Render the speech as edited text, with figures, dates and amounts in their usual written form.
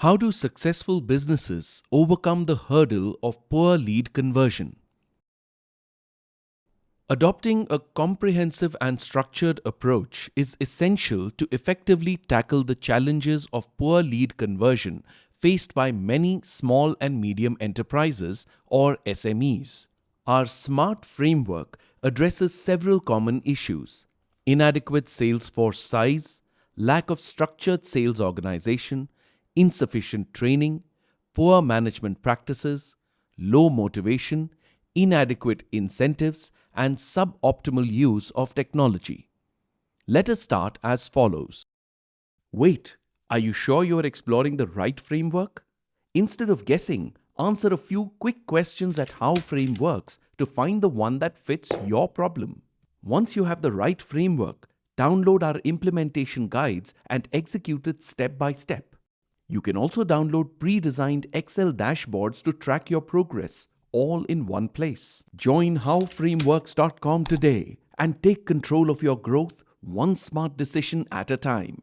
How do successful businesses overcome the hurdle of poor lead conversion? Adopting a comprehensive and structured approach is essential to effectively tackle the challenges of poor lead conversion faced by many small and medium enterprises or SMEs. Our SMART framework addresses several common issues: inadequate sales force size, lack of structured sales organization, insufficient training, poor management practices, low motivation, inadequate incentives, and suboptimal use of technology. Let us start as follows. Wait, are you sure you are exploring the right framework? Instead of guessing, answer a few quick questions at How Frame works to find the one that fits your problem. Once you have the right framework, download our implementation guides and execute it step by step. You can also download pre-designed Excel dashboards to track your progress, all in one place. Join howframeworks.com today and take control of your growth one smart decision at a time.